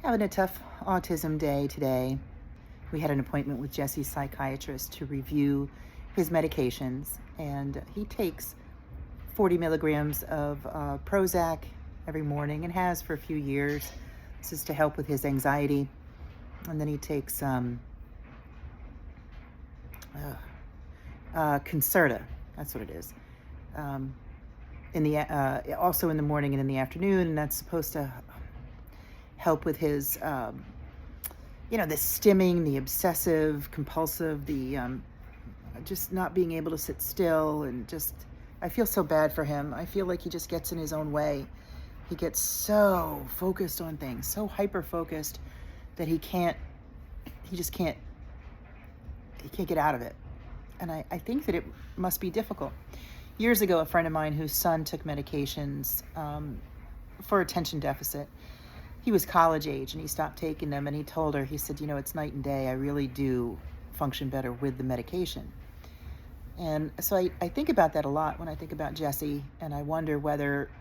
Having a tough autism day today. We had an appointment with Jesse's psychiatrist to review his medications, and he takes 40 milligrams of Prozac every morning and has for a few years. This is to help with his anxiety. And then he takes Concerta. That's what it is. Also in the morning and in the afternoon, and that's supposed to help with his, the stimming, the obsessive, compulsive, the just not being able to sit still, and just, I feel so bad for him. I feel like he just gets in his own way. He gets so focused on things, so hyper-focused that he can't get out of it. And I think that it must be difficult. Years ago, a friend of mine whose son took medications for attention deficit, he was college age and he stopped taking them, and he told her, he said, it's night and day. I really do function better with the medication. And so I think about that a lot when I think about Jesse, and I wonder whether,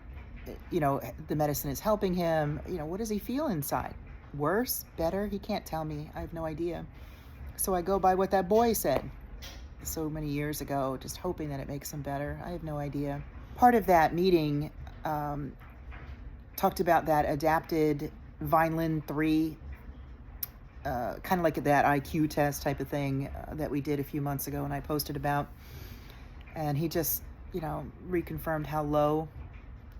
the medicine is helping him. What does he feel inside? Worse? Better? He can't tell me. I have no idea. So I go by what that boy said so many years ago, just hoping that it makes him better. I have no idea. Part of that meeting talked about that adapted Vineland 3, kind of like that IQ test type of thing that we did a few months ago and I posted about. And he just, reconfirmed how low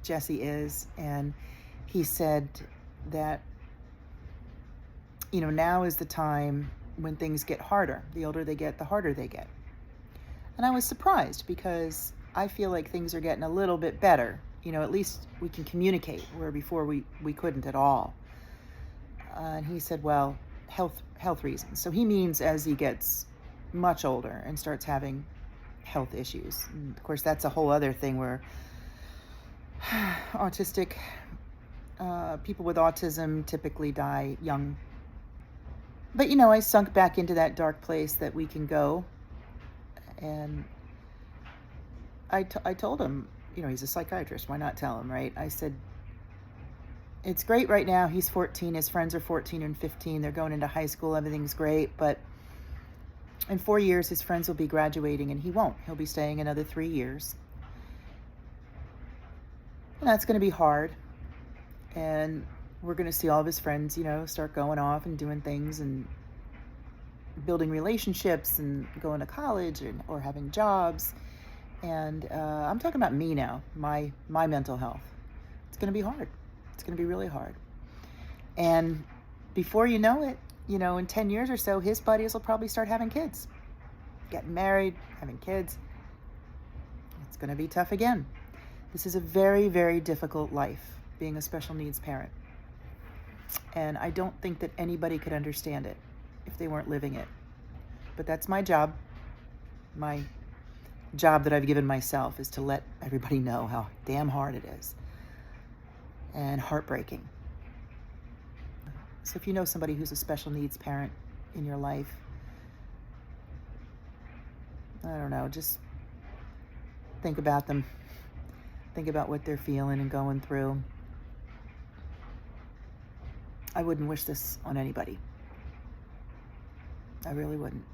Jesse is. And he said that, now is the time when things get harder. The older they get, the harder they get. And I was surprised because I feel like things are getting a little bit better. At least we can communicate, where before we couldn't at all. And he said, well, health reasons. So he means as he gets much older and starts having health issues. And of course, that's a whole other thing where autistic people with autism typically die young. But, I sunk back into that dark place that we can go. And I told him, he's a psychiatrist. Why not tell him, right? I said, it's great right now. He's 14. His friends are 14 and 15. They're going into high school. Everything's great. But in 4 years, his friends will be graduating, and he won't. He'll be staying another 3 years. And that's going to be hard. And we're going to see all of his friends, start going off and doing things and building relationships and going to college or having jobs. And I'm talking about me now, my mental health. It's going to be hard. It's going to be really hard. And before you know it, in 10 years or so, his buddies will probably start having kids, getting married, having kids. It's going to be tough again. This is a very, very difficult life, being a special needs parent. And I don't think that anybody could understand it if they weren't living it. But that's my job. My job that I've given myself is to let everybody know how damn hard it is and heartbreaking. So if you know somebody who's a special needs parent in your life, I don't know, just think about them. Think about what they're feeling and going through. I wouldn't wish this on anybody. I really wouldn't.